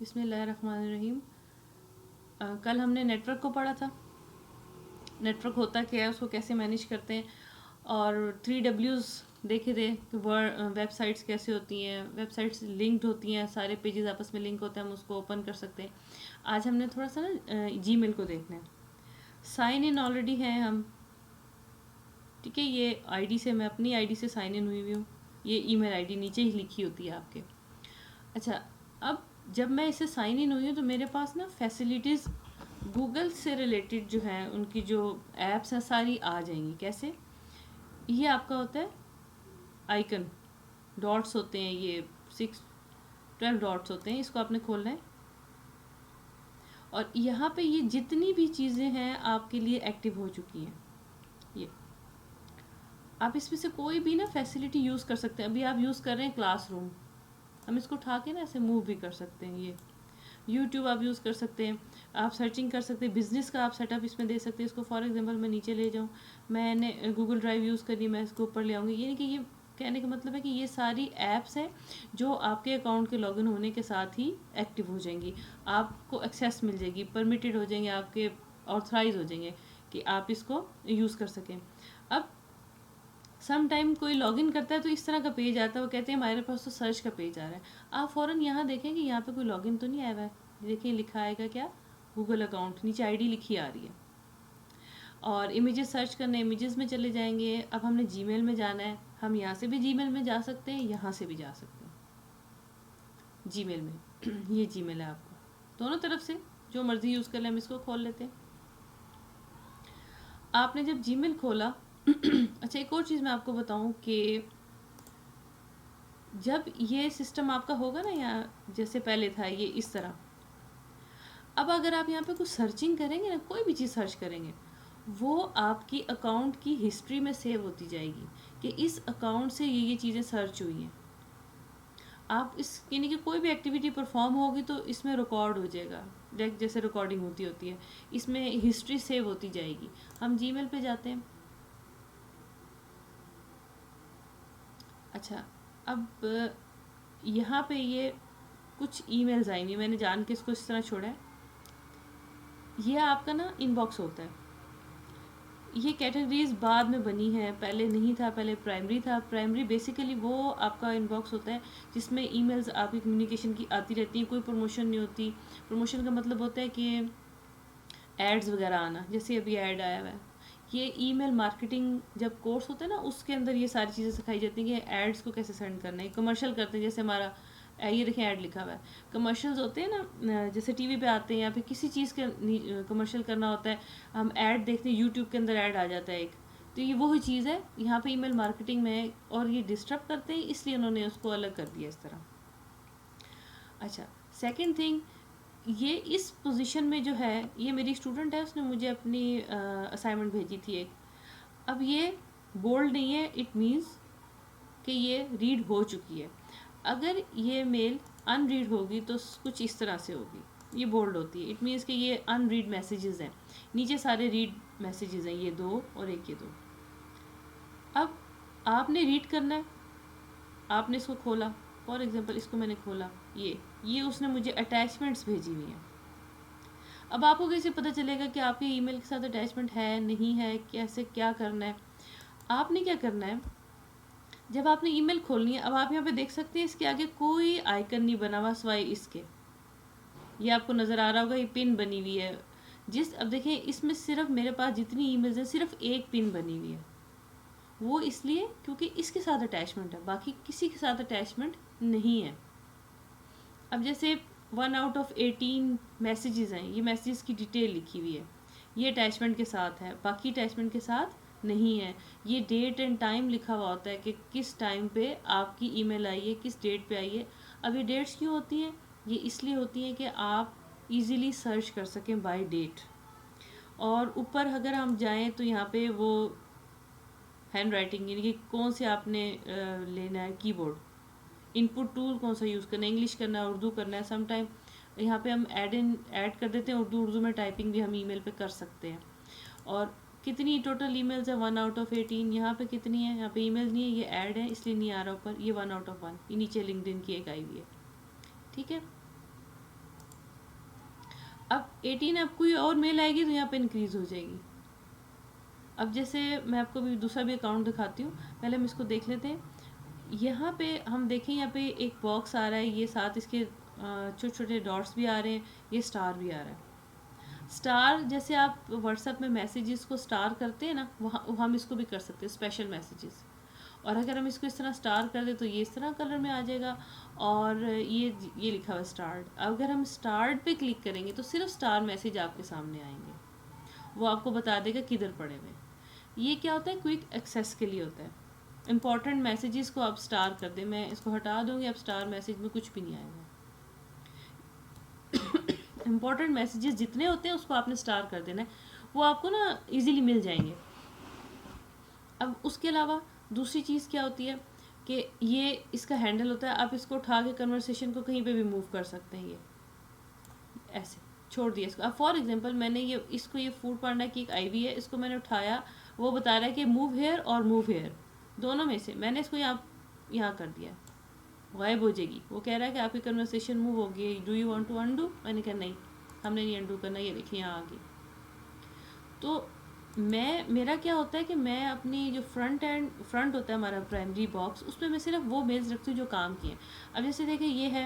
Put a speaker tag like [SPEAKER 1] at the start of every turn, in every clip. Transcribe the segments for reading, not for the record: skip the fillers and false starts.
[SPEAKER 1] बिस्मिल्लाहिर्रहमानिर्रहीम। कल हमने नेटवर्क को पढ़ा था। नेटवर्क होता क्या है, उसको कैसे मैनेज करते हैं, और 3Ws देखे थे कि वेबसाइट्स कैसे होती हैं। वेबसाइट्स लिंक्ड होती हैं, सारे पेजेस आपस में लिंक होते हैं, हम उसको ओपन कर सकते हैं। आज हमने थोड़ा सा ना जीमेल को देखना है। साइन इन ऑलरेडी हैं हम, ठीक है। ये आईडी से, मैं अपनी आईडी से साइन इन हुई हूँ। ये ईमेल आईडी नीचे ही लिखी होती है आपके। अच्छा, अब जब मैं इसे साइन इन हुई हूँ तो मेरे पास ना फैसिलिटीज़ गूगल से रिलेटेड जो हैं, उनकी जो एप्स हैं सारी आ जाएंगी। कैसे? ये आपका होता है आइकन, डॉट्स होते हैं, ये 12 डॉट्स होते हैं। इसको आपने खोलना है और यहाँ पे ये जितनी भी चीज़ें हैं आपके लिए एक्टिव हो चुकी हैं। ये आप इसमें से कोई भी ना फैसिलिटी यूज़ कर सकते हैं। अभी आप यूज़ कर रहे हैं क्लासरूम, हम इसको उठा के ना ऐसे मूव भी कर सकते हैं। ये यूट्यूब आप यूज़ कर सकते हैं, आप सर्चिंग कर सकते हैं, बिज़नेस का आप सेटअप इसमें दे सकते हैं। इसको फॉर एग्जांपल मैं नीचे ले जाऊँ, मैंने गूगल ड्राइव यूज़ करी, मैं इसको ऊपर ले आऊँगी। ये नहीं कि ये कहने का मतलब है कि ये सारी ऐप्स हैं जो आपके अकाउंट के लॉगिन होने के साथ ही एक्टिव हो जाएंगी, आपको एक्सेस मिल जाएगी, परमिटेड हो जाएंगे, आपके ऑथराइज हो जाएंगे कि आप इसको यूज़ कर सकें। अब सम टाइम कोई लॉगिन करता है तो इस तरह का पेज आता है, वो कहते हैं हमारे पास तो सर्च का पेज आ रहा है। आप फ़ौरन यहाँ देखें कि यहाँ पे कोई लॉगिन तो नहीं आया हुआ है। देखिए लिखा आएगा क्या, गूगल अकाउंट, नीचे आईडी लिखी आ रही है। और इमेजेस सर्च करने, इमेजेस में चले जाएंगे। अब हमने जीमेल में जाना है, हम यहाँ से भी जीमेल में जा सकते हैं, यहाँ से भी जा सकते हैं जीमेल में। ये जीमेल है आपका, दोनों तरफ से जो मर्ज़ी यूज़ कर लें। हम इसको खोल लेते हैं। आपने जब जीमेल खोला अच्छा, एक और चीज़ मैं आपको बताऊं कि जब ये सिस्टम आपका होगा ना, यहाँ जैसे पहले था ये इस तरह, अब अगर आप यहाँ पे कुछ सर्चिंग करेंगे ना, कोई भी चीज़ सर्च करेंगे, वो आपकी अकाउंट की हिस्ट्री में सेव होती जाएगी कि इस अकाउंट से ये चीज़ें सर्च हुई हैं। आप इस यानी कि कोई भी एक्टिविटी परफॉर्म होगी तो इसमें रिकॉर्ड हो जाएगा, जैसे रिकॉर्डिंग होती है, इसमें हिस्ट्री सेव होती जाएगी। हम जीमेल पे जाते हैं। अच्छा, अब यहाँ पे ये कुछ ईमेल्स आएंगी, मैंने जान के इसको इस तरह छोड़ा है। ये आपका ना इनबॉक्स होता है। ये कैटेगरीज बाद में बनी है, पहले नहीं था, पहले प्राइमरी था। प्राइमरी बेसिकली वो आपका इनबॉक्स होता है जिसमें ईमेल्स आपकी कम्युनिकेशन की आती रहती हैं, कोई प्रमोशन नहीं होती। प्रमोशन का मतलब होता है कि एड्स वगैरह आना, जैसे अभी ऐड आया हुआ है। ये ईमेल मार्केटिंग जब कोर्स होता है ना, उसके अंदर ये सारी चीज़ें सिखाई जाती हैं कि एड्स को कैसे सेंड करना है। कमर्शियल करते हैं, जैसे हमारा ये देखें ऐड लिखा हुआ है। कमर्शियल्स होते हैं ना, जैसे टीवी पे आते हैं या फिर किसी चीज़ के कमर्शियल करना होता है, हम ऐड देखते हैं, यूट्यूब के अंदर ऐड आ जाता है एक। तो ये वही चीज़ है, यहाँ पे ईमेल मार्केटिंग में है, और ये डिस्टर्ब करते हैं, इसलिए उन्होंने उसको अलग कर दिया इस तरह। अच्छा, सेकेंड थिंग, ये इस पोजीशन में जो है, ये मेरी स्टूडेंट है, उसने मुझे अपनी असाइनमेंट भेजी थी एक। अब ये बोल्ड नहीं है, इट मीन्स कि ये रीड हो चुकी है। अगर ये मेल अनरीड होगी तो कुछ इस तरह से होगी, ये बोल्ड होती है, इट मीन्स कि ये अनरीड मैसेजेस हैं। नीचे सारे रीड मैसेजेस हैं, ये दो और एक ये दो। अब आपने रीड करना है, आपने इसको खोला, फॉर एग्जांपल इसको मैंने खोला, ये उसने मुझे अटैचमेंट्स भेजी हुई हैं। अब आपको कैसे पता चलेगा कि आपके ईमेल के साथ अटैचमेंट है नहीं है, कैसे क्या करना है? आपने क्या करना है, जब आपने ईमेल खोलनी है, अब आप यहाँ पे देख सकते हैं इसके आगे कोई आइकन नहीं बना हुआ सिवाय इसके। ये आपको नज़र आ रहा होगा, ये पिन बनी हुई है। अब देखिए इसमें सिर्फ मेरे पास जितनी ईमेल्स हैं सिर्फ एक पिन बनी हुई है। वो इसलिए क्योंकि इसके साथ अटैचमेंट है, बाकी किसी के साथ अटैचमेंट नहीं है। अब जैसे 1/18 मैसेजेस हैं, ये मैसेजेस की डिटेल लिखी हुई है, ये अटैचमेंट के साथ है, बाकी अटैचमेंट के साथ नहीं है। ये डेट एंड टाइम लिखा हुआ होता है कि किस टाइम पे आपकी ईमेल आई है, किस डेट पे आई है। अब ये डेट्स क्यों होती हैं? ये इसलिए होती हैं कि आप इजीली सर्च कर सकें बाय डेट। और ऊपर अगर हम जाएं तो यहाँ पे वो हैंड राइटिंग, यानी कि कौन से आपने लेना है कीबोर्ड, इनपुट टूल कौन सा यूज़ करना है, इंग्लिश करना है, उर्दू करना है। सम टाइम यहाँ पे हम ऐड कर देते हैं उर्दू में टाइपिंग भी हम ईमेल पे कर सकते हैं। और कितनी टोटल ईमेल्स है, 1/18। यहाँ पे कितनी है, यहाँ पे ईमेल नहीं है, ये ऐड है इसलिए नहीं आ रहा ऊपर, ये 1/1। ये नीचे लिंक्डइन की एक आई हुई है, ठीक है। अब 18 अब कोई और मेल आएगी तो यहाँ पे इंक्रीज़ हो जाएगी। अब जैसे मैं आपको भी दूसरा भी अकाउंट दिखाती हूँ, पहले हम इसको देख लेते हैं। यहाँ पे हम देखें, यहाँ पे एक बॉक्स आ रहा है, ये साथ इसके छोटे छोटे डॉट्स भी आ रहे हैं, ये स्टार भी आ रहा है। स्टार जैसे आप व्हाट्सएप में मैसेजेस को स्टार करते हैं ना, वहाँ हम इसको भी कर सकते हैं, स्पेशल मैसेजेस। और अगर हम इसको इस तरह स्टार कर दें तो ये इस तरह कलर में आ जाएगा, और ये लिखा हुआ है स्टार्ट। अगर हम स्टार्ट पे क्लिक करेंगे तो सिर्फ स्टार मैसेज आपके सामने आएंगे, वो आपको बता देगा किधर पड़े हुए। ये क्या होता है, क्विक एक्सेस के लिए होता है। इंपॉर्टेंट मैसेजेस को आप स्टार कर दें, मैं इसको हटा दूंगी, अब स्टार मैसेज में कुछ भी नहीं आएगा। इंपॉर्टेंट मैसेजेस जितने होते हैं उसको आपने स्टार कर देना है, वो आपको ना इजीली मिल जाएंगे। अब उसके अलावा दूसरी चीज़ क्या होती है कि ये इसका हैंडल होता है, आप इसको उठा के कन्वर्सेशन को कहीं पे भी मूव कर सकते हैं। ये ऐसे छोड़ दिया इसको। अब फॉर एग्जांपल मैंने ये फूड पांडा की एक आईवी है, इसको मैंने उठाया, वो बता रहा है कि मूव हेयर और मूव हेयर, दोनों में से मैंने इसको यहाँ कर दिया, गायब हो जाएगी। वो कह रहा है कि आपकी कन्वर्सेशन मूव हो गई, do you want to undo. मैंने कहा नहीं, हमने नहीं अनडू करना, ये देखिए यहाँ आ गई। तो मेरा क्या होता है कि मैं अपनी जो फ्रंट होता है हमारा प्राइमरी बॉक्स, उसमें मैं सिर्फ वो मेल्स रखती हूँ जो काम किए। अब जैसे देखिए ये है,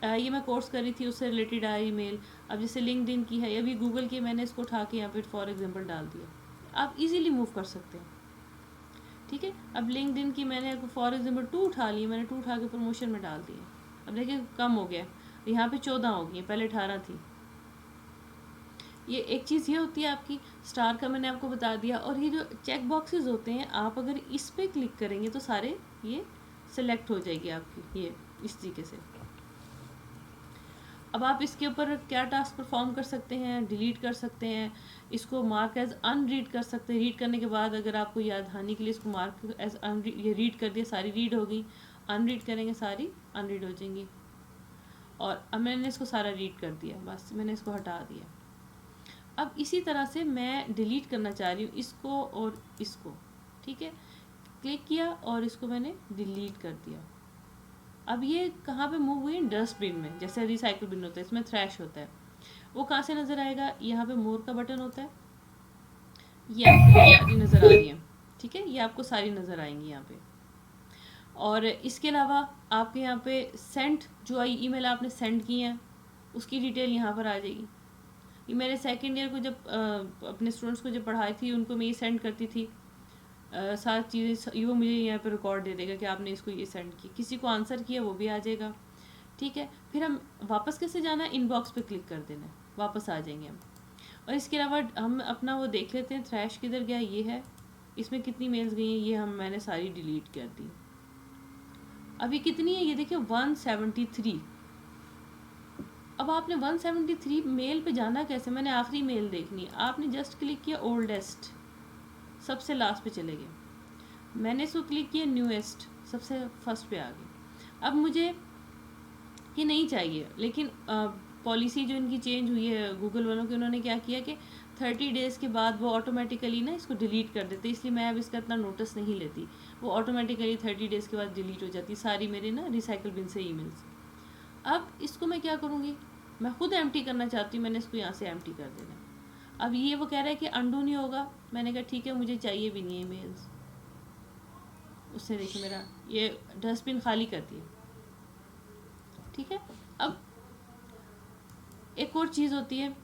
[SPEAKER 1] ये मैं कोर्स कर रही थी, उससे रिलेटेड आई मेल। अब जैसे लिंक्डइन की है, अभी गूगल की, मैंने इसको उठा के यहाँ पे फॉर एग्जांपल डाल दिया। आप इजीली मूव कर सकते हैं, ठीक है। अब लिंक्डइन की मैंने फॉर एग्जांपल 2 उठा ली, मैंने 2 उठा के प्रमोशन में डाल दिया। अब देखिए कम हो गया, यहाँ पे 14 हो गई, पहले 18 थी। ये एक चीज़ ये होती है आपकी स्टार का, मैंने आपको बता दिया। और ये जो चेक बॉक्सेस होते हैं, आप अगर इस पर क्लिक करेंगे तो सारे ये सिलेक्ट हो जाएगी आपकी, ये इस तरीके से। अब आप इसके ऊपर क्या टास्क परफॉर्म कर सकते हैं, डिलीट कर सकते हैं, इसको मार्क एज अनरीड कर सकते हैं। रीड करने के बाद अगर आपको याद दहानी के लिए इसको मार्क एज अनरीड, ये रीड कर दिया, सारी रीड हो गई। अनरीड करेंगे, सारी अनरीड हो जाएंगी। और अब मैंने इसको सारा रीड कर दिया, बस मैंने इसको हटा दिया। अब इसी तरह से मैं डिलीट करना चाह रही हूँ इसको और इसको, ठीक है। क्लिक किया और इसको मैंने डिलीट कर दिया। अब ये कहाँ पे मूव हुई, डस्टबिन में। जैसे रिसाइकिल बिन होता है, इसमें थ्रैश होता है, वो कहाँ से नज़र आएगा, यहाँ पे मोर का बटन होता है, ये आपको सारी नज़र आ रही है, ठीक है। ये आपको सारी नज़र आएंगी यहाँ पे। और इसके अलावा आपके यहाँ पे सेंड, जो आई ईमेल आपने सेंड की है उसकी डिटेल यहाँ पर आ जाएगी। ये मैंने सेकेंड ईयर को जब अपने स्टूडेंट्स को जब पढ़ाई थी, उनको मैं ये सेंड करती थी, सारी चीज़ें वो मुझे यहाँ पे रिकॉर्ड दे देगा कि आपने इसको ये सेंड की। किसी को आंसर किया वो भी आ जाएगा, ठीक है। फिर हम वापस कैसे जाना है, इनबॉक्स पे क्लिक कर देना है, वापस आ जाएंगे हम। और इसके अलावा हम अपना वो देख लेते हैं, थ्रैश किधर गया, ये है, इसमें कितनी मेल्स गई हैं, ये मैंने सारी डिलीट कर दी। अभी कितनी है, ये देखिए 173। अब आपने 173 मेल पे जाना कैसे, मैंने आखिरी मेल देखनी, आपने जस्ट क्लिक किया ओल्डेस्ट, सबसे लास्ट पे चले गए। मैंने इसको क्लिक किया न्यूएस्ट, सबसे फर्स्ट पे आ गए। अब मुझे ये नहीं चाहिए, लेकिन पॉलिसी जो इनकी चेंज हुई है गूगल वालों की, उन्होंने क्या किया कि 30 डेज़ के बाद वो ऑटोमेटिकली ना इसको डिलीट कर देते, इसलिए मैं अब इसका इतना नोटिस नहीं लेती। वो ऑटोमेटिकली 30 डेज़ के बाद डिलीट हो जाती सारी मेरे ना रिसाइकिल बिन से ईमेल्स। अब इसको मैं क्या करूँगी, मैं खुद एम्प्टी करना चाहती हूँ, मैंने इसको यहाँ से एम्प्टी कर देना। अब ये वो कह रहा है कि अंडू नहीं होगा, मैंने कहा ठीक है, मुझे चाहिए भी नहीं है ईमेल्स। उससे देखिए मेरा ये डस्टबिन खाली कर दिया, ठीक है। अब एक और चीज़ होती है,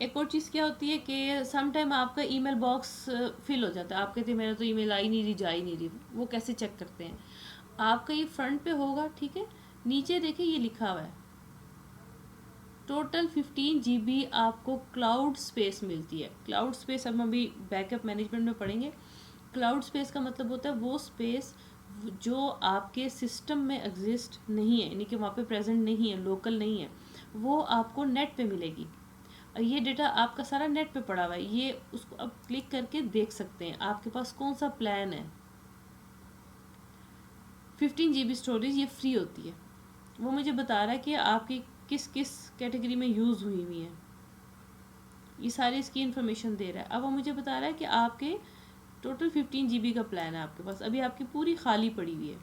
[SPEAKER 1] एक और चीज़ क्या होती है कि सम टाइम आपका ईमेल बॉक्स फिल हो जाता है, आप कहते हैं मेरा तो ईमेल आई नहीं रही, जा ही नहीं रही। वो कैसे चेक करते हैं, आपका ये फ्रंट पे होगा, ठीक है। नीचे देखिए ये लिखा हुआ है टोटल 15 GB आपको क्लाउड स्पेस मिलती है। क्लाउड स्पेस हम अभी बैकअप मैनेजमेंट में पढ़ेंगे। क्लाउड स्पेस का मतलब होता है वो स्पेस जो आपके सिस्टम में एग्जिस्ट नहीं है, यानी कि वहाँ पे प्रेजेंट नहीं है, लोकल नहीं है, वो आपको नेट पे मिलेगी। ये डेटा आपका सारा नेट पे पड़ा हुआ है, ये उसको अब क्लिक करके देख सकते हैं आपके पास कौन सा प्लान है। 15 GB स्टोरेज ये फ्री होती है, वो मुझे बता रहा है कि आपकी किस किस कैटेगरी में यूज़ हुई हुई है, ये सारी इसकी इन्फॉर्मेशन दे रहा है। अब वो मुझे बता रहा है कि आपके टोटल 15 GB का प्लान है आपके पास, अभी आपकी पूरी खाली पड़ी हुई है।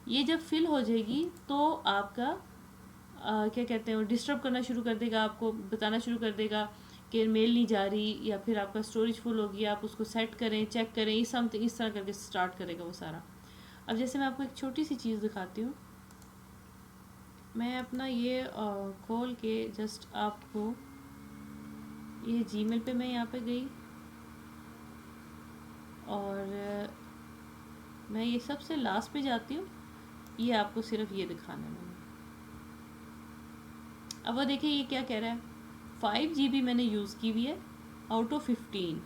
[SPEAKER 1] ये जब फिल हो जाएगी तो आपका क्या कहते हैं, वो डिस्टर्ब करना शुरू कर देगा, आपको बताना शुरू कर देगा कि मेल नहीं जा रही या फिर आपका स्टोरेज फुल हो गया, आप उसको सेट करें, चेक करें, इस समथिंग इस तरह करके स्टार्ट करेगा वो सारा। अब जैसे मैं आपको एक छोटी सी चीज़ दिखाती हूँ, मैं अपना ये खोल के जस्ट आपको, ये जीमेल पे मैं यहाँ पे गई और मैं ये सबसे लास्ट पे जाती हूँ, ये आपको सिर्फ ये दिखाना है मैंने। अब वो देखिए ये क्या कह रहा है, 5 GB मैंने यूज़ की हुई है आउट ऑफ 15।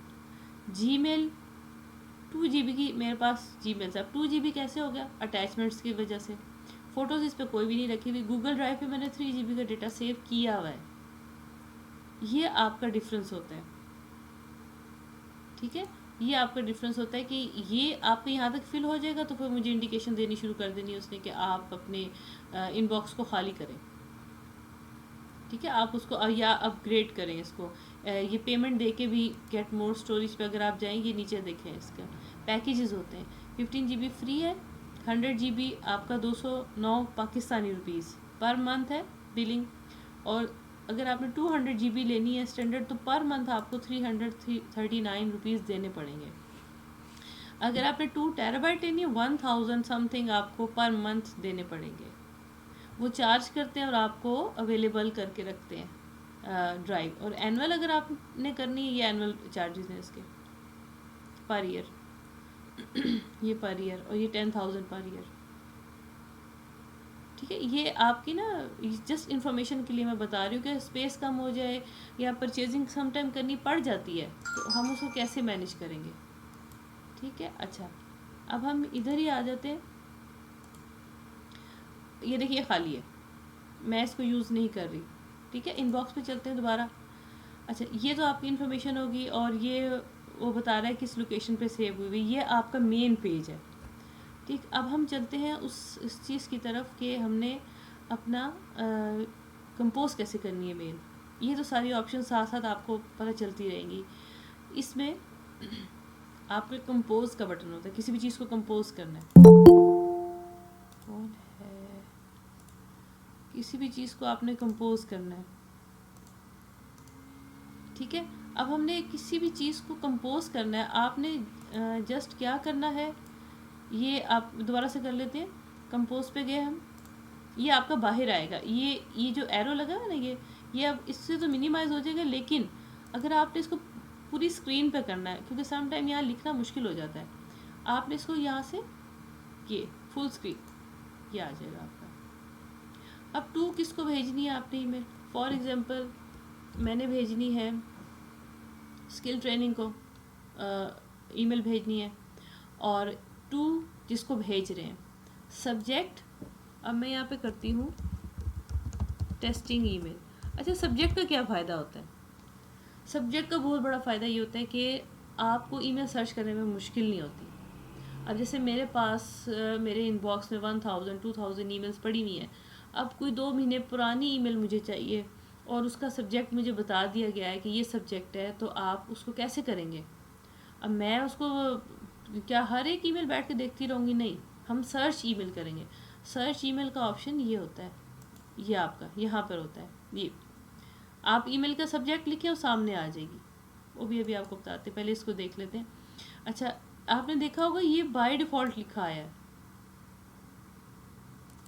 [SPEAKER 1] जीमेल 2 GB की मेरे पास जीमेल से। अब 2 GB कैसे हो गया? अटैचमेंट्स की वजह से। फ़ोटोज़ इस पर कोई भी नहीं रखी हुई, गूगल ड्राइव पे मैंने 3 GB का डेटा सेव किया हुआ है। ये आपका डिफरेंस होता है, ठीक है, ये आपका डिफरेंस होता है कि ये आपके यहाँ तक फिल हो जाएगा तो फिर मुझे इंडिकेशन देनी शुरू कर देनी है उसने कि आप अपने इनबॉक्स को खाली करें, ठीक है, आप उसको या अपग्रेड करें इसको। ये पेमेंट दे के भी गेट मोर स्टोरेज पे अगर आप जाएंगे नीचे देखें इसका पैकेजेस होते हैं। 15 GB फ्री है, 100 GB आपका 209 पाकिस्तानी रुपीज़ पर मंथ है बिलिंग, और अगर आपने 200 GB लेनी है स्टैंडर्ड तो पर मंथ आपको 339 रुपीज़ देने पड़ेंगे। अगर आपने 2 TB लेनी है 1000 समथिंग आपको पर मंथ देने पड़ेंगे। वो चार्ज करते हैं और आपको अवेलेबल करके रखते हैं ड्राइव। और एनुअल अगर आपने करनी है, ये एनुअल चार्जेस हैं इसके पर ईयर ये पर ईयर, और ये 10,000 पर ईयर, ठीक है। ये आपकी ना जस्ट इन्फॉर्मेशन के लिए मैं बता रही हूँ कि स्पेस कम हो जाए या परचेजिंग समटाइम करनी पड़ जाती है तो हम उसको कैसे मैनेज करेंगे, ठीक है। अच्छा, अब हम इधर ही आ जाते हैं। ये देखिए खाली है, मैं इसको यूज़ नहीं कर रही, ठीक है। इनबॉक्स पे चलते हैं दोबारा। अच्छा, ये तो आपकी इन्फॉर्मेशन होगी और ये वो बता रहा है किस लोकेशन पे सेव हुई हुई, ये आपका मेन पेज है, ठीक। अब हम चलते हैं उस चीज़ की तरफ कि हमने अपना कंपोज कैसे करनी है मेल। ये तो सारी ऑप्शन साथ साथ आपको पता चलती रहेंगी। इसमें आपके कंपोज का बटन होता है, किसी भी चीज़ को कंपोज करना है, कौन है, किसी भी चीज़ को आपने कंपोज करना है, ठीक है। अब हमने किसी भी चीज़ को कंपोज करना है, आपने जस्ट क्या करना है, ये आप दोबारा से कर लेते हैं। कंपोज पे गए हम, ये आपका बाहर आएगा, ये जो एरो लगा है ना, ये अब इससे तो मिनिमाइज हो जाएगा, लेकिन अगर आपने इसको पूरी स्क्रीन पे करना है, क्योंकि सम टाइम यहाँ लिखना मुश्किल हो जाता है, आपने इसको यहाँ से ये फुल स्क्रीन ये आ जाएगा आपका। अब टू किसको भेजनी है आपने ईमेल, फॉर एग्जांपल मैंने भेजनी है स्किल ट्रेनिंग को ईमेल भेजनी है, और टू जिसको भेज रहे हैं सब्जेक्ट, अब मैं यहाँ पे करती हूँ टेस्टिंग ईमेल। अच्छा, सब्जेक्ट का क्या फ़ायदा होता है? सब्जेक्ट का बहुत बड़ा फ़ायदा ये होता है कि आपको ईमेल सर्च करने में मुश्किल नहीं होती। अब जैसे मेरे पास मेरे इनबॉक्स में 1000 2000 ईमेल्स पड़ी हुई हैं। अब कोई 2 महीने पुरानी ईमेल मुझे चाहिए और उसका सब्जेक्ट मुझे बता दिया गया है कि ये सब्जेक्ट है, तो आप उसको कैसे करेंगे? अब मैं उसको क्या हर एक ईमेल बैठ के देखती रहूँगी? नहीं, हम सर्च ईमेल करेंगे। सर्च ईमेल का ऑप्शन ये होता है, ये आपका यहाँ पर होता है। ये आप ईमेल का सब्जेक्ट लिखें और सामने आ जाएगी, वो भी अभी आपको बताते हैं, पहले इसको देख लेते हैं। अच्छा, आपने देखा होगा ये बाय डिफ़ॉल्ट लिखा आया है,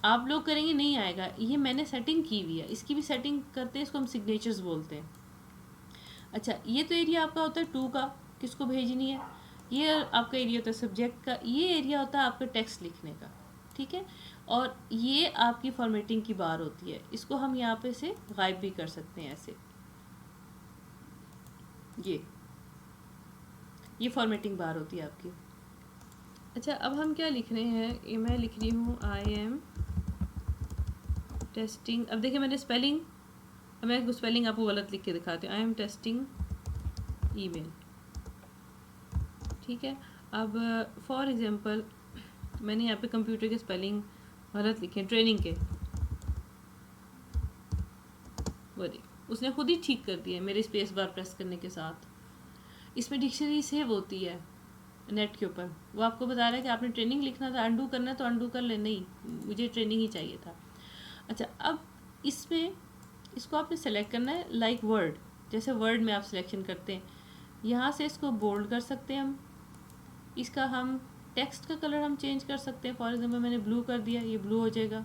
[SPEAKER 1] आप लोग करेंगे नहीं आएगा, ये मैंने सेटिंग की हुई है। इसकी भी सेटिंग करते हैं, इसको हम सिग्नेचर्स बोलते हैं। अच्छा, ये तो एरिया आपका होता है टू का, किसको भेजनी है, ये आपका एरिया होता है सब्जेक्ट का, ये एरिया होता है आपका टेक्स्ट लिखने का, ठीक है। और ये आपकी फॉर्मेटिंग की बार होती है, इसको हम यहाँ पे से गायब भी कर सकते हैं ऐसे, ये फॉर्मेटिंग बार होती है आपकी। अच्छा, अब हम क्या लिख रहे हैं, ये मैं लिख रही हूँ आई एम टेस्टिंग। अब देखिए मैंने स्पेलिंग, मैं स्पेलिंग आपको गलत लिख के दिखाती हूँ, आई एम टेस्टिंग ईमेल, ठीक है। अब फॉर एग्जांपल मैंने यहाँ पे कंप्यूटर के स्पेलिंग गलत लिखे, ट्रेनिंग के, वो देख उसने खुद ही ठीक कर दिया मेरे स्पेस बार प्रेस करने के साथ। इसमें डिक्शनरी सेव होती है नेट के ऊपर, वो आपको बता रहा है कि आपने ट्रेनिंग लिखना था, अंडू करना है तो अंडू कर ले, नहीं मुझे ट्रेनिंग ही चाहिए था। अच्छा, अब इसमें इसको आपने सेलेक्ट करना है लाइक वर्ड, जैसे वर्ड में आप सिलेक्शन करते हैं। यहाँ से इसको बोल्ड कर सकते हैं हम, इसका हम टेक्स्ट का कलर हम चेंज कर सकते हैं। फॉर एग्जांपल मैंने ब्लू कर दिया, ये ब्लू हो जाएगा,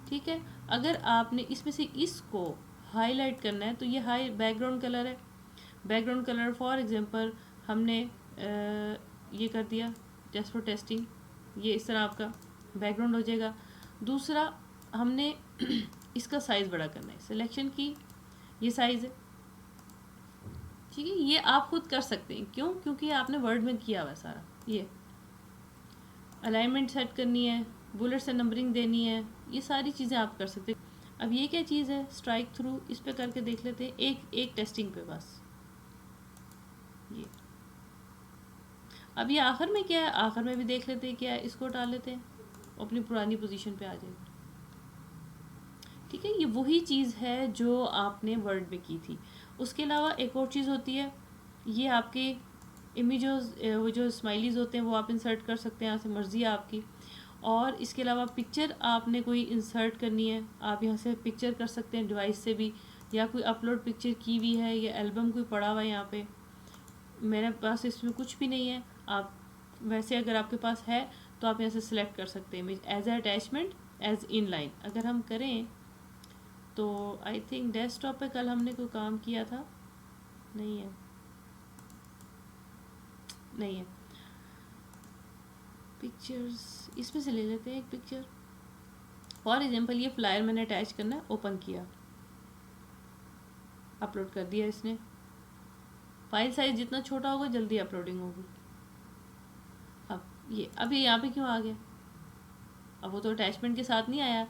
[SPEAKER 1] ठीक है। अगर आपने इसमें से इसको हाईलाइट करना है तो ये हाई बैकग्राउंड कलर है, बैकग्राउंड कलर फॉर एग्जांपल हमने ये कर दिया जस्ट फॉर टेस्टिंग, ये इस तरह आपका बैकग्राउंड हो जाएगा। दूसरा हमने इसका साइज़ बड़ा करना है, सिलेक्शन की, ये साइज़ है, ठीक है। ये आप खुद कर सकते हैं, क्यों? क्योंकि आपने वर्ड में किया हुआ है सारा। ये अलाइनमेंट सेट करनी है, बुलेट से नंबरिंग देनी है, ये सारी चीज़ें आप कर सकते हैं। अब ये क्या चीज़ है, स्ट्राइक थ्रू, इस पे करके देख लेते हैं एक टेस्टिंग पे बस। ये अब ये आखिर में क्या है, आखिर में भी देख लेते हैं क्या है, इसको हटा लेते हैं, अपनी पुरानी पोजीशन पे आ जाएगा, ठीक है। ये वही चीज़ है जो आपने वर्ड में की थी। उसके अलावा एक और चीज़ होती है, ये आपके इमेजेस, वो जो स्माइलीज़ होते हैं वो आप इंसर्ट कर सकते हैं, यहाँ से मर्ज़ी है आपकी। और इसके अलावा पिक्चर आपने कोई इंसर्ट करनी है, आप यहाँ से पिक्चर कर सकते हैं डिवाइस से भी, या कोई अपलोड पिक्चर की हुई है, या एल्बम कोई पड़ा हुआ है यहाँ पे, मेरे पास इसमें कुछ भी नहीं है। आप वैसे अगर आपके पास है तो आप यहाँ से सिलेक्ट कर सकते हैं image as a attachment, as in line. अगर हम करें तो आई थिंक डेस्कटॉप पे कल हमने कोई काम किया था, नहीं है, नहीं है। पिक्चर्स इसमें से ले लेते हैं एक पिक्चर। फॉर एग्जांपल ये फ्लायर मैंने अटैच करना है, ओपन किया, अपलोड कर दिया इसने। फाइल साइज जितना छोटा होगा जल्दी अपलोडिंग होगी। अब ये यहाँ पे क्यों आ गया, अब वो तो अटैचमेंट के साथ नहीं आया।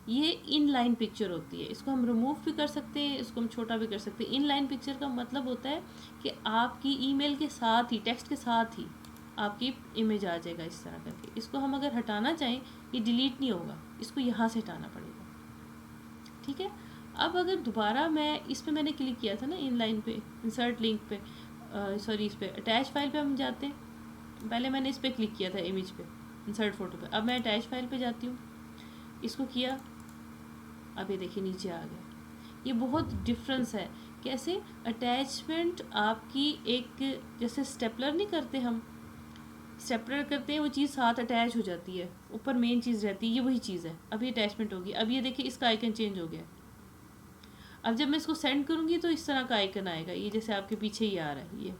[SPEAKER 1] ये इन लाइन पिक्चर होती है, इसको हम रिमूव भी कर सकते हैं, इसको हम छोटा भी कर सकते हैं। इन लाइन पिक्चर का मतलब होता है कि आपकी ईमेल के साथ ही, टेक्स्ट के साथ ही आपकी इमेज आ जाएगा इस तरह करके। इसको हम अगर हटाना चाहें, ये डिलीट नहीं होगा, इसको यहाँ से हटाना पड़ेगा, ठीक है। अब अगर दोबारा मैं इस पर मैंने क्लिक किया था ना, इन लाइन पे, इंसर्ट लिंक पे, सॉरी इस पर अटैच फाइल पे हम जाते हैं। पहले मैंने इस पर क्लिक किया था, इमेज पे, इंसर्ट फोटो पे। अब मैं अटैच फाइल पे जाती हूँ, इसको किया, अब ये देखिए नीचे आ गया। ये बहुत डिफरेंस है। कैसे? अटैचमेंट आपकी एक, जैसे स्टेपलर नहीं करते हम, स्टेपलर करते हैं वो चीज़ साथ अटैच हो जाती है, ऊपर मेन चीज़ रहती है, ये वही चीज़ है। अब ये अटैचमेंट होगी। अब ये देखिए इसका आइकन चेंज हो गया। अब जब मैं इसको सेंड करूँगी तो इस तरह का आइकन आएगा, ये जैसे आपके पीछे ही आ रहा है,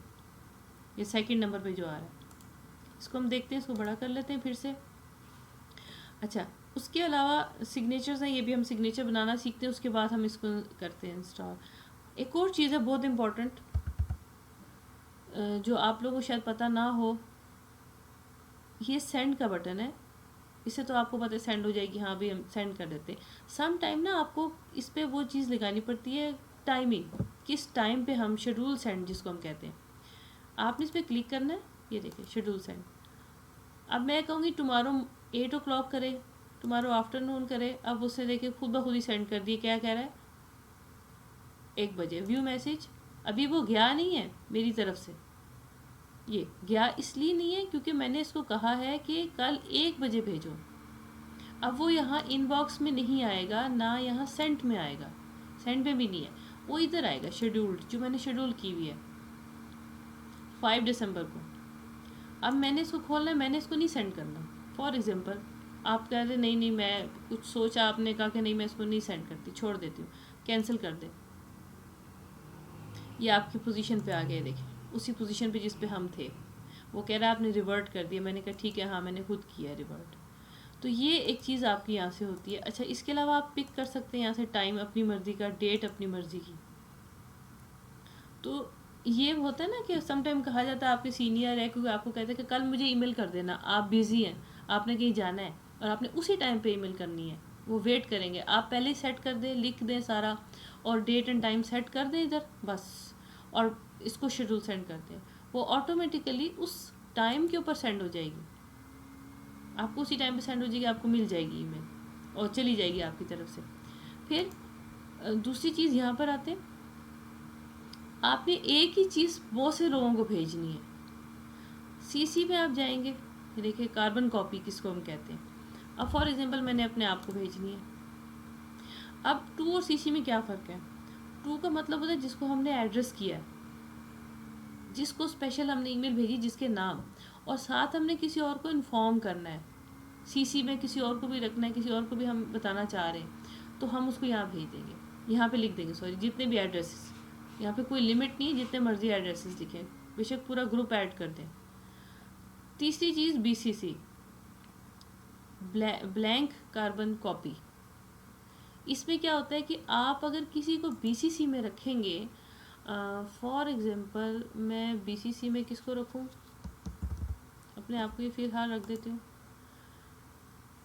[SPEAKER 1] ये सेकंड नंबर पे जो आ रहा है। इसको हम देखते हैं, इसको बड़ा कर लेते हैं फिर से। अच्छा, उसके अलावा सिग्नेचर्स हैं, ये भी हम सिग्नेचर बनाना सीखते हैं, उसके बाद हम इसको करते हैं इंस्टॉल। एक और चीज़ है बहुत इम्पोर्टेंट, जो आप लोगों को शायद पता ना हो, ये सेंड का बटन है। इससे तो आपको पता है सेंड हो जाएगी, हाँ भी हम सेंड कर देते हैं। सम टाइम ना आपको इस पर वो चीज़ लगानी पड़ती है, टाइमिंग, किस टाइम पे हम शेड्यूल सेंड जिसको हम कहते हैं, आपने इस पर क्लिक करना है। ये देखिए शेड्यूल सेंड। अब मैं कहूँगी टुमारो 8 o'clock करे, टुमारो आफ्टरनून करे। अब उससे देखिए खुद ब खुद ही सेंड कर दिए। क्या कह रहा है? 1 बजे व्यू मैसेज। अभी वो गया नहीं है मेरी तरफ से, ये गया इसलिए नहीं है क्योंकि मैंने इसको कहा है कि कल 1 बजे भेजो। अब वो यहाँ इनबॉक्स में नहीं आएगा, ना यहाँ सेंट में आएगा, सेंट में भी नहीं है, वो इधर आएगा शेड्यूल्ड, जो मैंने शेड्यूल की हुई है 5 दिसंबर को। अब मैंने इसको खोलना है, मैंने इसको नहीं सेंड करना। फॉर एग्जांपल आप कह रहे नहीं नहीं, मैं कुछ सोचा, आपने कहा कि नहीं मैं इसको नहीं सेंड करती, छोड़ देती हूँ, कैंसिल कर दे। ये आपकी पोजीशन पे आ गए, देखिए उसी पोजीशन पे जिस पे हम थे। वो कह रहा है आपने रिवर्ट कर दिया। मैंने कहा ठीक है, हाँ मैंने खुद किया रिवर्ट। तो ये एक चीज़ आपकी यहाँ से होती है। अच्छा, इसके अलावा आप पिक कर सकते हैं यहाँ से टाइम अपनी मर्ज़ी का, डेट अपनी मर्ज़ी की। तो ये होता है ना कि समटाइम कहा जाता है आपके सीनियर है, क्योंकि आपको कहते हैं कि कल मुझे ईमेल कर देना, आप बिज़ी हैं, आपने कहीं जाना है और आपने उसी टाइम पे ईमेल करनी है, वो वेट करेंगे। आप पहले ही सेट कर दें, लिख दें सारा, और डेट एंड टाइम सेट कर दें इधर बस, और इसको शेड्यूल सेंड कर दें, वो ऑटोमेटिकली उस टाइम के ऊपर सेंड हो जाएगी, आपको उसी टाइम पे सेंड हो जाएगी, आपको मिल जाएगी ईमेल और चली जाएगी आपकी तरफ से। फिर दूसरी चीज़ यहाँ पर आते हैं, आपने एक ही चीज़ बहुत से लोगों को भेजनी है। सीसी में आप जाएंगे, देखिए कार्बन कॉपी किसको हम कहते हैं। अब फॉर एग्जांपल मैंने अपने आप को भेजनी है। अब टू और सीसी में क्या फ़र्क है? टू का मतलब होता है जिसको हमने एड्रेस किया है, जिसको स्पेशल हमने ईमेल भेजी जिसके नाम, और साथ हमने किसी और को इन्फॉर्म करना है। सीसी में किसी और को भी रखना है, किसी और को भी हम बताना चाह रहे हैं, तो हम उसको यहाँ भेज देंगे, यहाँ पे लिख देंगे, सॉरी, जितने भी एड्रेसेस, यहाँ पे कोई लिमिट नहीं है, जितने मर्जी एड्रेसेस लिखें, बेशक पूरा ग्रुप ऐड कर दें। तीसरी चीज़ BCC, ब्लैंक कार्बन कॉपी। इसमें क्या होता है कि आप अगर किसी को BCC में रखेंगे, फॉर एग्जांपल मैं BCC में किसको रखूं, अपने आप को ये फिलहाल रख देती हूँ।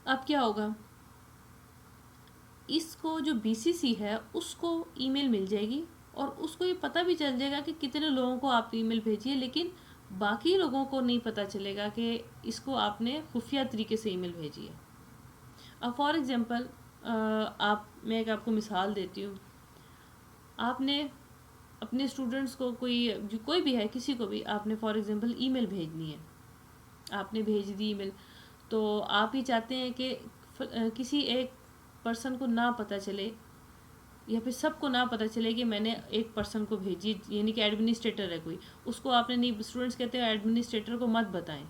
[SPEAKER 1] अब क्या होगा, इसको जो BCC है उसको ईमेल मिल जाएगी और उसको ये पता भी चल जाएगा कि कितने लोगों को आप ईमेल भेजिए, लेकिन बाकी लोगों को नहीं पता चलेगा कि इसको आपने खुफिया तरीके से ईमेल भेजी है। अब फॉर एग्जांपल मैं एक आपको मिसाल देती हूँ। आपने अपने स्टूडेंट्स को कोई भी है, किसी को भी आपने फॉर एग्जांपल ईमेल भेजनी है, आपने भेज दी ईमेल, तो आप ही चाहते हैं कि किसी एक पर्सन को ना पता चले या फिर सबको ना पता चले कि मैंने एक पर्सन को भेजी, यानी कि एडमिनिस्ट्रेटर है कोई, उसको आपने नहीं, स्टूडेंट्स कहते हैं एडमिनिस्ट्रेटर को मत बताएं,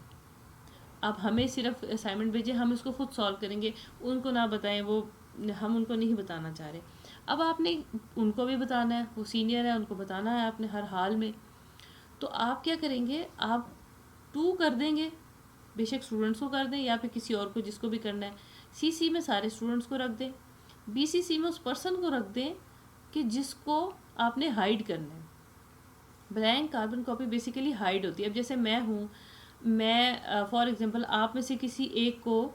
[SPEAKER 1] आप हमें सिर्फ असाइनमेंट भेजें, हम इसको खुद सॉल्व करेंगे, उनको ना बताएं, वो हम उनको नहीं बताना चाह रहे। अब आपने उनको भी बताना है, वो सीनियर है, उनको बताना है आपने हर हाल में, तो आप क्या करेंगे, आप टू कर देंगे, बेशक स्टूडेंट्स को कर दें या फिर किसी और को जिसको भी करना है। सीसी में सारे स्टूडेंट्स को रख दें, BCC में उस पर्सन को रख दें कि जिसको आपने हाइड करना है। Blank carbon copy basically hide होती है। अब जैसे मैं हूँ, मैं फॉर एग्जांपल आप में से किसी एक को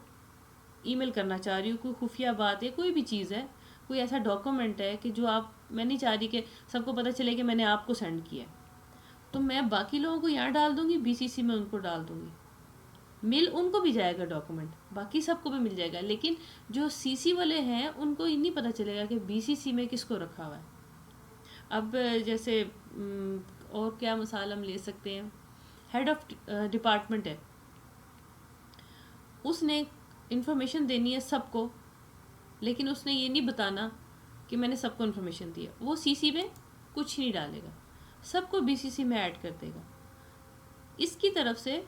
[SPEAKER 1] ईमेल करना चाह रही हूँ, कोई खुफिया बात है, कोई भी चीज़ है, कोई ऐसा डॉक्यूमेंट है कि जो मैं नहीं चाह रही कि सबको पता चले कि मैंने आपको सेंड किया है, तो मैं बाकी लोगों को यहाँ डाल दूँगी, BCC में उनको डाल दूँगी, मिल उनको भी जाएगा डॉक्यूमेंट, बाकी सबको भी मिल जाएगा, लेकिन जो CC वाले हैं उनको ये नहीं पता चलेगा कि BCC में किसको रखा हुआ है। अब जैसे और क्या मिसाल हम ले सकते हैं, हेड ऑफ डिपार्टमेंट है, उसने इन्फॉर्मेशन देनी है सबको, लेकिन उसने ये नहीं बताना कि मैंने सबको इन्फॉर्मेशन दी है, वो CC में कुछ नहीं डालेगा, सबको BCC में ऐड कर देगा। इसकी तरफ से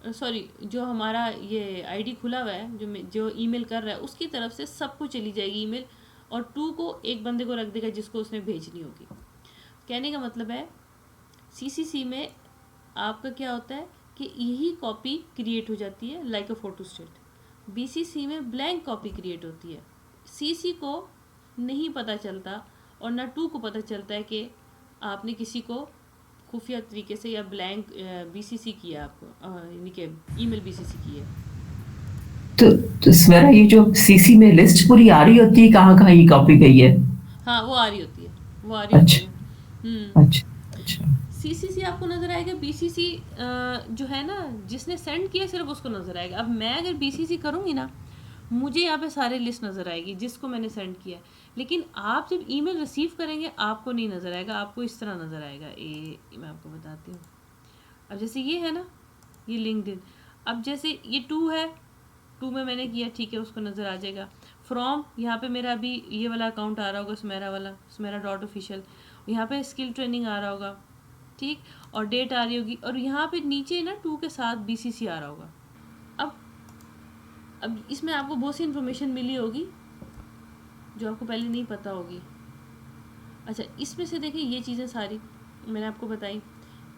[SPEAKER 1] सॉरी, जो हमारा ये आईडी खुला हुआ है, जो ईमेल कर रहा है, उसकी तरफ से सबको चली जाएगी ईमेल, और टू को एक बंदे को रख देगा जिसको उसने भेजनी होगी। कहने का मतलब है CCC में आपका क्या होता है कि यही कॉपी क्रिएट हो जाती है लाइक अ फोटो स्टेट, BCC में ब्लैंक कॉपी क्रिएट होती है, CC को नहीं पता चलता और ना टू को पता चलता है कि आपने किसी को खुफिया तरीके से या ब्लैंक BCC किया, आपको यानी कि ईमेल BCC की है।
[SPEAKER 2] तो स्वेरा, ये जो सीसी में लिस्ट पूरी आ रही होती है कहाँ कहाँ ये कॉपी गई है?
[SPEAKER 1] हाँ, वो आ रही होती है, वो आ रही होती
[SPEAKER 2] अच्छा,
[SPEAKER 1] है।
[SPEAKER 2] अच्छा, अच्छा।
[SPEAKER 1] CCC आपको नज़र आएगा, BCC जो है ना, जिसने सेंड किया सिर्फ उसको नज़र आएगा। अब मैं अगर BCC करूँगी ना, मुझे यहाँ पे सारी लिस्ट नज़र आएगी जिसको मैंने सेंड किया है, लेकिन आप जब ईमेल रिसीव करेंगे आपको नहीं नज़र आएगा, आपको इस तरह नज़र आएगा। ये मैं आपको बताती हूँ। अब जैसे ये है ना, ये लिंक्डइन, अब जैसे ये टू है, टू में मैंने किया, ठीक है, उसको नज़र आ जाएगा। फ्रॉम, यहाँ पे मेरा अभी ये वाला अकाउंट आ रहा होगा, सुमेरा वाला, sumeira.official, यहाँ पे स्किल ट्रेनिंग आ रहा होगा, ठीक, और डेट आ रही होगी, और यहाँ पे नीचे ना टू के साथ BCC आ रहा होगा। अब इसमें आपको बहुत सी इन्फॉर्मेशन मिली होगी जो आपको पहले नहीं पता होगी। अच्छा, इसमें से देखिए ये चीज़ें सारी मैंने आपको बताई।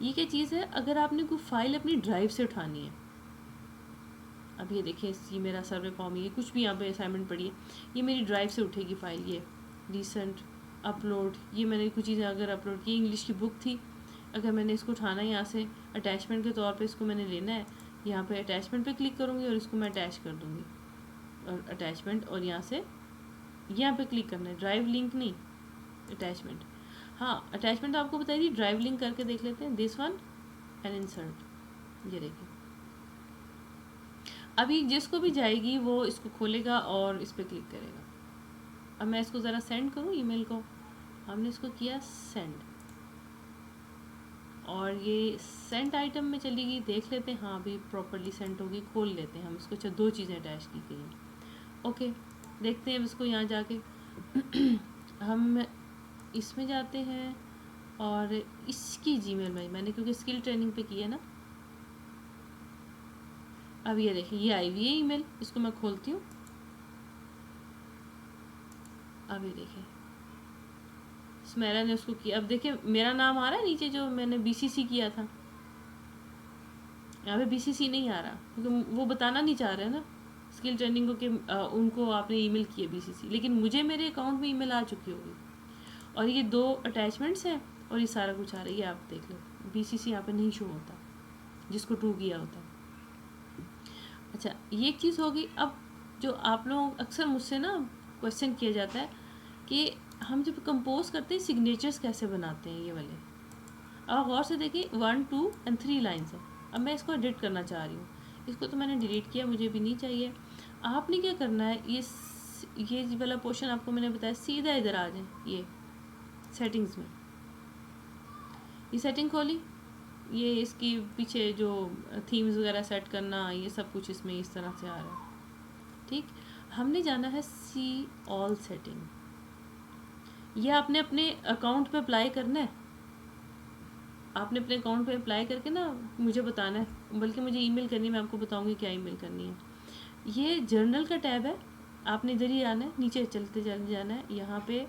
[SPEAKER 1] ये क्या चीज़ है, अगर आपने कोई फाइल अपनी ड्राइव से उठानी है, अब ये देखिए, ये मेरा सर्वे फॉर्म, ये कुछ भी यहाँ पे असाइनमेंट पड़ी है, ये मेरी ड्राइव से उठेगी फाइल, ये रिसेंट अपलोड, ये मैंने कुछ चीज़ें अगर अपलोड की, इंग्लिश की बुक थी, अगर मैंने इसको उठाना है यहाँ से अटैचमेंट के तौर पे, इसको मैंने लेना है, यहाँ पे अटैचमेंट पे क्लिक करूँगी और इसको मैं अटैच कर दूँगी, और अटैचमेंट, और यहाँ से यहाँ पे क्लिक करना है, ड्राइव लिंक नहीं, अटैचमेंट। हाँ, अटैचमेंट आपको बताई थी, ड्राइव लिंक करके देख लेते हैं, दिस वन एंड इंसर्ट, ये देखिए। अभी जिसको भी जाएगी वो इसको खोलेगा और इस पर क्लिक करेगा। अब मैं इसको ज़रा सेंड करूँ ईमेल को, हमने इसको किया सेंड, और ये सेंट आइटम में चली गई, देख लेते हैं, हाँ अभी प्रॉपरली सेंड होगी, खोल लेते हैं हम इसको। अच्छा, दो चीज़ें अटैच की गई हैं, ओके, देखते हैं अब इसको यहाँ जाके। हम इसमें जाते हैं और इसकी जीमेल में मैंने क्योंकि स्किल ट्रेनिंग पे की है ना, अब ये देखिए ये आई हुई है ईमेल, इसको मैं खोलती हूँ। अब ये देखिए स्मेरा ने उसको किया। अब देखिए मेरा नाम आ रहा है नीचे जो मैंने बीसीसी किया था, यहाँ पे बीसीसी नहीं आ रहा क्योंकि वो बताना नहीं चाह रहे ना स्किल ट्रेनिंग को कि उनको आपने ईमेल की है बीसीसी, लेकिन मुझे मेरे अकाउंट में ईमेल आ चुकी होगी। और ये 2 अटैचमेंट्स हैं और ये सारा कुछ आ रहा है, ये आप देख लो। बीसीसी यहाँ पे नहीं शो होता जिसको 2 किया होता। अच्छा ये एक चीज़ होगी। अब जो आप लोग अक्सर मुझसे ना क्वेश्चन किया जाता है कि हम जब कंपोज करते हैं सिग्नेचर्स कैसे बनाते हैं, ये वाले। अब गौर से देखिए 1 2 एंड 3 लाइन्स है। अब मैं इसको एडिट करना चाह रही हूँ, इसको तो मैंने डिलीट किया, मुझे भी नहीं चाहिए। आपने क्या करना है, ये वाला पोर्शन आपको मैंने बताया, सीधा इधर आ जाए, ये सेटिंग्स में, ये सेटिंग खोली, ये इसकी पीछे जो थीम्स वगैरह सेट करना, ये सब कुछ इसमें इस तरह से आ रहा है। ठीक, हमने जाना है सी ऑल सेटिंग। ये आपने अपने अकाउंट पे अप्लाई करना है, आपने अपने अकाउंट पे अप्लाई करके ना मुझे बताना है, बल्कि मुझे ईमेल करनी है, मैं आपको बताऊंगी क्या ईमेल करनी है। ये जर्नल का टैब है, आपने इधर ही आना है, नीचे चलते चलते जाना है। यहाँ पे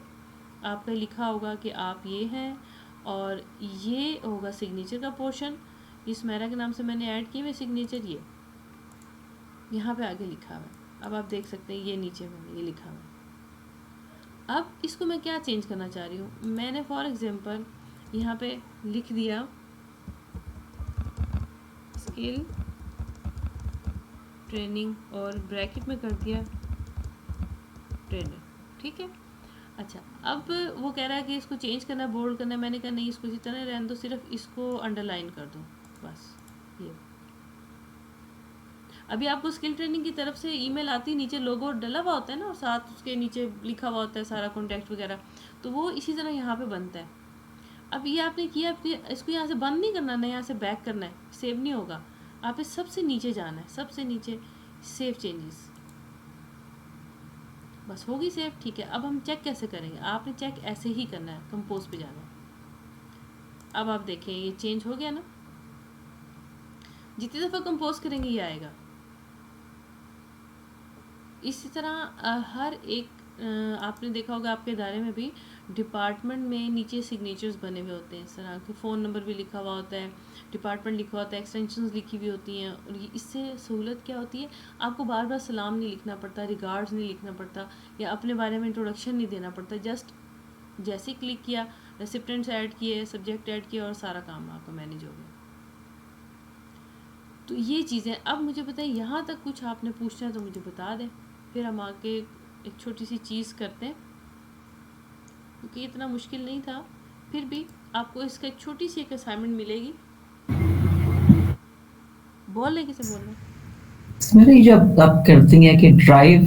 [SPEAKER 1] आपका लिखा होगा कि आप ये हैं, और ये होगा सिग्नेचर का पोर्शन। इस मेरा के नाम से मैंने ऐड किए हुए सिग्नेचर, ये यहाँ पे आगे लिखा हुआ है। अब आप देख सकते हैं ये नीचे मैंने ये लिखा हुआ है। अब इसको मैं क्या चेंज करना चाह रही हूँ, मैंने फॉर एग्जांपल यहाँ पे लिख दिया स्किल ट्रेनिंग और ब्रैकेट में कर दिया ट्रेनर। ठीक है। अच्छा अब वो कह रहा है कि इसको चेंज करना है, बोल्ड करना है। मैंने कहा नहीं, इसको इसी तरह रहने दो, सिर्फ इसको अंडरलाइन कर दो बस। ये अभी आपको स्किल ट्रेनिंग की तरफ से ईमेल आती है, नीचे लोगो डला हुआ होता है ना, और साथ उसके नीचे लिखा हुआ होता है सारा कॉन्टैक्ट वगैरह, तो वो इसी तरह यहाँ पे बनता है। अब ये आपने किया, इसको यहाँ से बंद नहीं करना, ना यहाँ से बैक करना है, सेव नहीं होगा। आप इस सबसे नीचे जाना है, सबसे नीचे सेव चेंजेस, बस होगी सेव। ठीक है। अब हम चेक कैसे करेंगे, आपने चेक ऐसे ही करना है, कंपोज पे जाना है। अब आप देखें ये चेंज हो गया ना, जितनी दफ़ा कंपोज करेंगे ये आएगा। इसी तरह हर एक आपने देखा होगा आपके इदारे में भी डिपार्टमेंट में नीचे सिग्नेचर्स बने हुए होते हैं, इस तरह के फ़ोन नंबर भी लिखा हुआ होता है, डिपार्टमेंट लिखा होता है, एक्सटेंशंस लिखी हुई होती हैं। और इससे सहूलत क्या होती है, आपको बार बार सलाम नहीं लिखना पड़ता, रिगार्ड्स नहीं लिखना पड़ता, या अपने बारे में इंट्रोडक्शन नहीं देना पड़ता। जस्ट जैसे क्लिक किया, रेसिप्टेंट्स ऐड किए, सब्जेक्ट ऐड किया, और सारा काम आपका मैनेज हो गया। तो ये चीज़ें अब मुझे बताइए, यहाँ तक कुछ आपने पूछना है तो मुझे बता दें, फिर हम आगे एक छोटी सी चीज़ करते हैं, क्योंकि इतना मुश्किल नहीं था। फिर भी आपको इसका एक छोटी सी एक असाइनमेंट मिलेगी। बोल रहे किसे बोल रहे?
[SPEAKER 2] इसमें ये जो आप करती हैं कि ड्राइव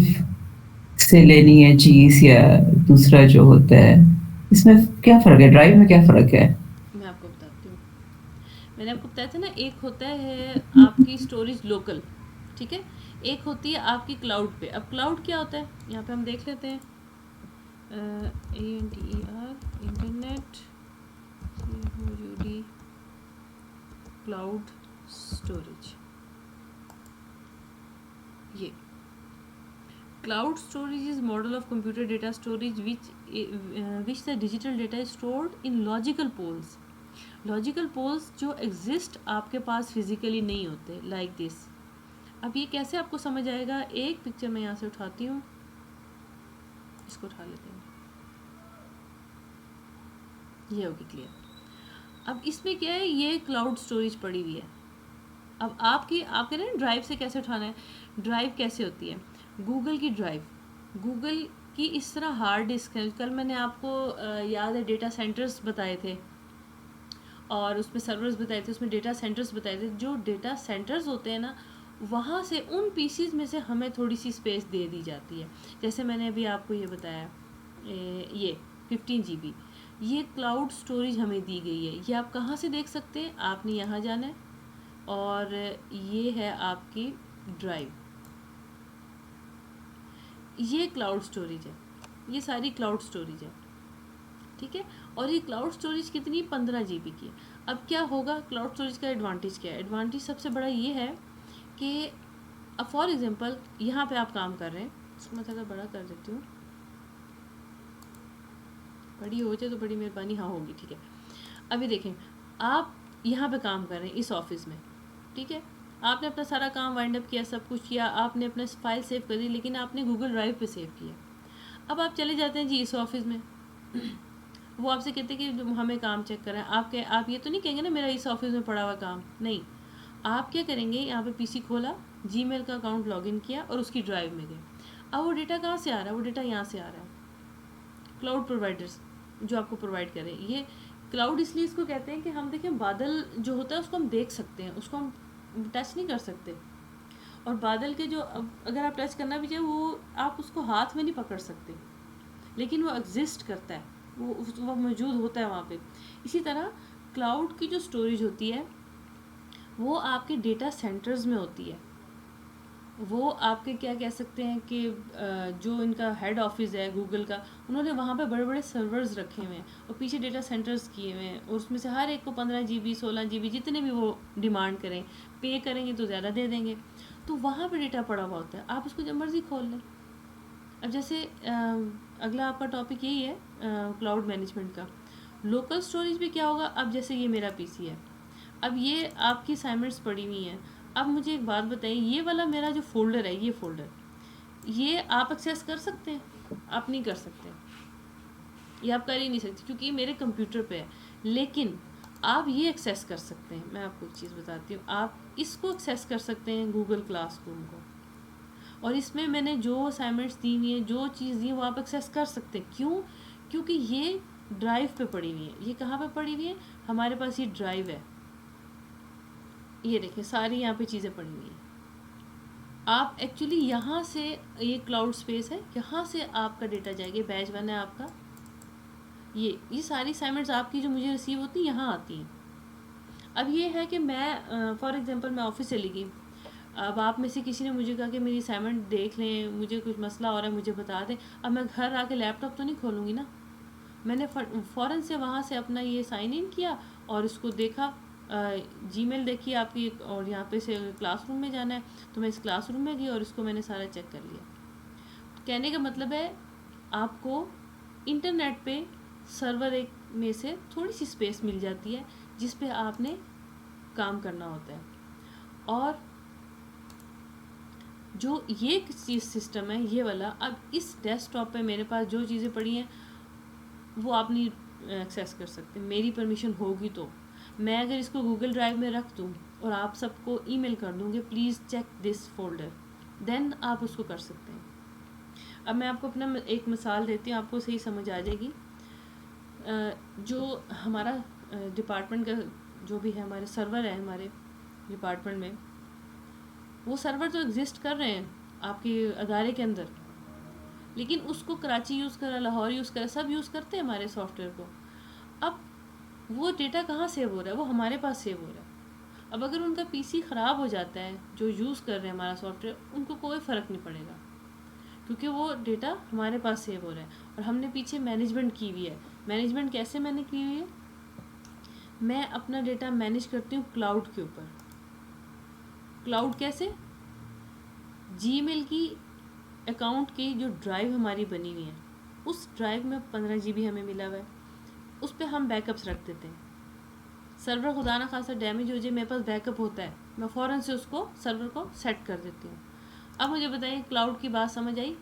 [SPEAKER 2] से लेनी है चीज या दूसरा जो होता है, इसमें क्या फर्क है, ड्राइव में क्या फर्क है?
[SPEAKER 1] मैं आपको बताती हूँ। मैंने आपको बताया था ना, एक होता है आपकी स्टोरेज लोकल, ठीक है, एक होती है आपकी क्लाउड पे। अब क्लाउड क्या होता है, यहाँ पे हम देख लेते हैं, ANDER internet COUD cloud storage. ये cloud storage is model of computer data storage which the digital data is stored in logical poles. Logical poles जो एग्जिस्ट आपके पास फिजिकली नहीं होते, लाइक दिस। अब ये कैसे आपको समझ आएगा, एक पिक्चर मैं यहाँ से उठाती हूँ, इसको उठा लेते हैं, ये होगी क्लियर। अब इसमें क्या है, ये क्लाउड स्टोरेज पड़ी हुई है। अब आपके ना ड्राइव से कैसे उठाना है, ड्राइव कैसे होती है, गूगल की ड्राइव, गूगल की इस तरह हार्ड डिस्क है। कल मैंने आपको याद है डेटा सेंटर्स बताए थे, और उसमें सर्वर्स बताए थे, उसमें डेटा सेंटर्स बताए थे। जो डेटा सेंटर्स होते हैं ना, वहाँ से उन पीसीज में से हमें थोड़ी सी स्पेस दे दी जाती है। जैसे मैंने अभी आपको ये बताया, ये 15 GB ये क्लाउड स्टोरेज हमें दी गई है। ये आप कहाँ से देख सकते हैं, आपने यहाँ जाना है, और ये है आपकी ड्राइव, ये क्लाउड स्टोरेज है। ये सारी क्लाउड स्टोरेज है, ठीक है। और ये क्लाउड स्टोरेज कितनी, 15 GB की है। अब क्या होगा, क्लाउड स्टोरेज का एडवांटेज क्या है? एडवांटेज सबसे बड़ा ये है कि अब फॉर एग्जांपल यहाँ पे आप काम कर रहे हैं, इसको मैं थोड़ा बड़ा कर देती हूँ, बड़ी हो जाए तो बड़ी मेहरबानी, हाँ होगी, ठीक है। अभी देखें, आप यहाँ पे काम कर रहे हैं इस ऑफिस में, ठीक है। आपने अपना सारा काम वाइंड अप किया, सब कुछ किया, आपने अपना फाइल सेव कर दी, लेकिन आपने गूगल ड्राइव पे सेव किया। अब आप चले जाते हैं जी इस ऑफिस में, वो आपसे कहते हैं कि हमें काम चेक करें। आप ये तो नहीं कहेंगे ना मेरा इस ऑफिस में पड़ा हुआ काम, नहीं। आप क्या करेंगे, यहाँ पे पीसी खोला, जीमेल का अकाउंट लॉगिन किया और उसकी ड्राइव में गए। अब वो डेटा कहाँ से आ रहा है? वो डेटा यहाँ से आ रहा है, क्लाउड प्रोवाइडर्स जो आपको प्रोवाइड करें। ये क्लाउड इसलिए इसको कहते हैं कि हम देखें, बादल जो होता है उसको हम देख सकते हैं, उसको हम टच नहीं कर सकते। और बादल के जो अगर आप टच करना भी चाहे, वो आप उसको हाथ में नहीं पकड़ सकते, लेकिन वो एग्जिस्ट करता है, वो मौजूद होता है वहाँ पे। इसी तरह क्लाउड की जो स्टोरेज होती है वो आपके डेटा सेंटर्स में होती है। वो आपके क्या कह सकते हैं कि जो इनका हेड ऑफिस है गूगल का, उन्होंने वहाँ पे बड़े बड़े सर्वर्स रखे हुए हैं और पीछे डेटा सेंटर्स किए हुए हैं, और उसमें से हर एक को 15 GB 16 GB जितने भी वो डिमांड करें, पे करेंगे तो ज़्यादा दे देंगे, तो वहाँ पे डेटा पड़ा हुआ होता है, आप उसको जब मर्ज़ी खोल लें। अब जैसे अगला आपका टॉपिक यही है क्लाउड मैनेजमेंट का। लोकल स्टोरेज भी क्या होगा, अब जैसे ये मेरा पीसी है, अब ये आपकी असाइनमेंट्स पड़ी हुई हैं। अब मुझे एक बात बताइए, ये वाला मेरा जो फ़ोल्डर है, ये फ़ोल्डर, ये आप एक्सेस कर सकते हैं? आप नहीं कर सकते, ये आप कर ही नहीं सकते क्योंकि ये मेरे कंप्यूटर पे है। लेकिन आप ये एक्सेस कर सकते हैं, मैं आपको एक चीज़ बताती हूँ, आप इसको एक्सेस कर सकते हैं, गूगल क्लासरूम को। और इसमें मैंने जो असाइनमेंट्स दी हुई हैं, जो चीज़ दी है, वो आप एक्सेस कर सकते हैं। क्यों? क्योंकि ये ड्राइव पे पड़ी हुई है। ये कहाँ पे पड़ी हुई है? हमारे पास ये ड्राइव है, ये देखिए सारी यहाँ पे चीज़ें पड़ी हुई हैं। आप एक्चुअली यहाँ से, ये क्लाउड स्पेस है, यहाँ से आपका डेटा जाएगा। बैच 1 है आपका, ये सारी असाइनमेंट्स आपकी जो मुझे रिसीव होती हैं यहाँ आती हैं। अब ये है कि मैं फॉर एग्जांपल मैं ऑफिस चली गई, अब आप में से किसी ने मुझे कहा कि मेरी असाइनमेंट देख लें, मुझे कुछ मसला हो रहा है, मुझे बता दें। अब मैं घर आके लैपटॉप तो नहीं खोलूँगी ना, मैंने फ़ौरन से वहाँ से अपना ये साइन इन किया और इसको देखा, जीमेल देखी आपकी, और यहाँ पे से क्लासरूम में जाना है तो मैं इस क्लासरूम में गई और इसको मैंने सारा चेक कर लिया। कहने का मतलब है, आपको इंटरनेट पे सर्वर एक में से थोड़ी सी स्पेस मिल जाती है जिस पे आपने काम करना होता है। और जो ये चीज़ सिस्टम है ये वाला, अब इस डेस्कटॉप पे मेरे पास जो चीज़ें पड़ी हैं वो आप नहीं एक्सेस कर सकते, मेरी परमिशन होगी तो। मैं अगर इसको गूगल ड्राइव में रख दूँ और आप सबको ईमेल कर दूँगी please check this folder, then आप उसको कर सकते हैं। अब मैं आपको अपना एक मिसाल देती हूँ, आपको सही समझ आ जाएगी। जो हमारा डिपार्टमेंट का जो भी है, हमारे सर्वर है हमारे डिपार्टमेंट में, वो सर्वर तो एग्जिस्ट कर रहे हैं आपके अदारे के अंदर, लेकिन उसको कराची यूज़ करा, लाहौर यूज़ करा, सब यूज़ करते हैं हमारे सॉफ्टवेयर को। अब वो डेटा कहाँ सेव हो रहा है? वो हमारे पास सेव हो रहा है। अब अगर उनका पीसी ख़राब हो जाता है, जो यूज़ कर रहे हैं हमारा सॉफ्टवेयर, उनको कोई फ़र्क नहीं पड़ेगा क्योंकि वो डेटा हमारे पास सेव हो रहा है और हमने पीछे मैनेजमेंट की हुई है। मैनेजमेंट कैसे मैंने की हुई है? मैं अपना डेटा मैनेज करती हूँ क्लाउड के ऊपर। क्लाउड कैसे? जीमेल की अकाउंट की जो ड्राइव हमारी बनी हुई है, उस ड्राइव में 15 GB हमें मिला हुआ है, उस पर हम बैकअप्स रख देते हैं। सर्वर खुदा ना खासा डैमेज हो जाए, मेरे पास बैकअप होता है, मैं फ़ौरन से उसको सर्वर को सेट कर देती हूँ। अब मुझे बताइए, क्लाउड की बात समझ आई?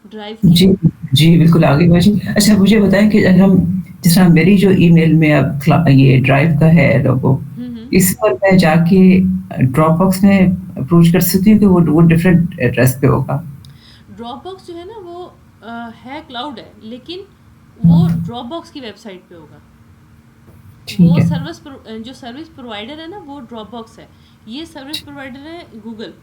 [SPEAKER 1] ड्राइव की।
[SPEAKER 2] जी, जी, बिल्कुल आगे बढ़िए। अच्छा मुझे बताएँ कि अगर हम जिस तरह मेरी जो ईमेल में अब ये ड्राइव का है लोगो,
[SPEAKER 1] हम्म।
[SPEAKER 2] इस पर मैं जाके ड्रॉपबॉक्स में अप्रोच कर सकती हूँ कि वो डिफरेंट एड्रेस पे होगा?
[SPEAKER 1] ड्रॉपबॉक्स जो है ना वो है क्लाउड है, लेकिन वो ड्रॉपबॉक्स की वेबसाइट पे होगा।
[SPEAKER 2] ठीक
[SPEAKER 1] वो
[SPEAKER 2] है,
[SPEAKER 1] जो सर्विस प्रोवाइडर है ना वो ड्रॉपबॉक्स है, ये सर्विस प्रोवाइडर है गूगल।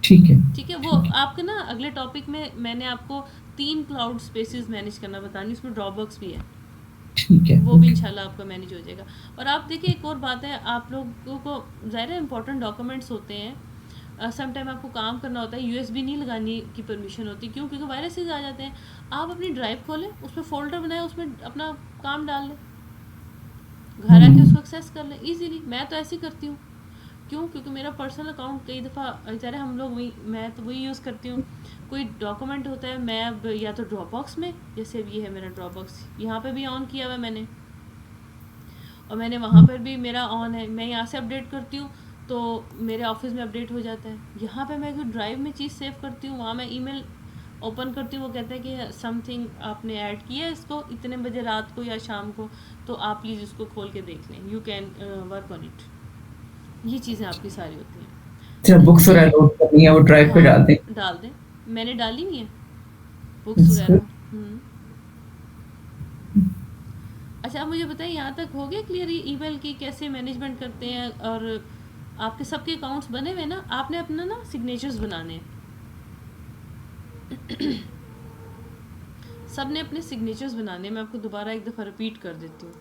[SPEAKER 2] ठीक है,
[SPEAKER 1] ठीक है, वो
[SPEAKER 2] ठीक है,
[SPEAKER 1] आपके ना अगले टॉपिक में मैंने आपको 3 क्लाउड स्पेसेस मैनेज करना बतानी, उसमें ड्रॉपबॉक्स भी है,
[SPEAKER 2] ठीक है,
[SPEAKER 1] वो भी
[SPEAKER 2] ओके।
[SPEAKER 1] इंशाल्लाह आपका मैनेज हो जाएगा। और आप देखिए एक और बात है, आप लोगों को ज़ाहिर है इंपॉर्टेंट डॉक्यूमेंट्स होते हैं, सम टाइम आपको काम करना होता है, यूएसबी नहीं लगाने की परमिशन होती। क्यों? क्योंकि वायरसेस आ जाते हैं। आप अपनी ड्राइव खोलें, उसमें फ़ोल्डर बनाएं, उसमें अपना काम डाल लें, घर आके उसको एक्सेस कर लें ईज़िली। मैं तो ऐसे ही करती हूँ। क्यों? क्योंकि मेरा पर्सनल अकाउंट कई दफ़ा बेचारे हम लोग वही, मैं तो वही यूज़ करती हूँ। कोई डॉक्यूमेंट होता है, मैं अब या तो ड्रॉप बॉक्स में, जैसे अब ये है मेरा ड्रॉप बॉक्स, यहाँ पे भी ऑन किया हुआ है मैंने, और मैंने वहाँ पर भी मेरा ऑन है। मैं यहाँ से अपडेट करती हूँ तो मेरे ऑफिस में अपडेट हो जाता है। यहाँ पे मैं कोई ड्राइव में चीज़ सेव करती हूँ, वहाँ मैं ईमेल ओपन करती हूँ, वो कहता है कि समथिंग आपने ऐड किया है इसको इतने बजे रात को या शाम को, तो आप प्लीज़ इसको खोल के देख लें, you can work on it. ये चीज़ें आपकी सारी होती हैं।
[SPEAKER 2] अच्छा, बुक्स वगैरह लोड करनी है वो ड्राइव पे
[SPEAKER 1] हाँ,
[SPEAKER 2] डाल दें।
[SPEAKER 1] डाल दें, मैंने डाली हुई है बुक्स
[SPEAKER 2] That's
[SPEAKER 1] वगैरह।
[SPEAKER 2] good.
[SPEAKER 1] अच्छा, आप मुझे बताइए, यहाँ तक हो गया क्लियर ये ईमेल की कैसे मैनेजमेंट करते हैं? और आपके सबके अकाउंट्स बने हुए ना, आपने अपना ना सिग्नेचर्स बनाने हैं। सब ने अपने सिग्नेचर्स बनाने हैं। मैं आपको दोबारा एक दफ़ा रिपीट कर देती हूँ।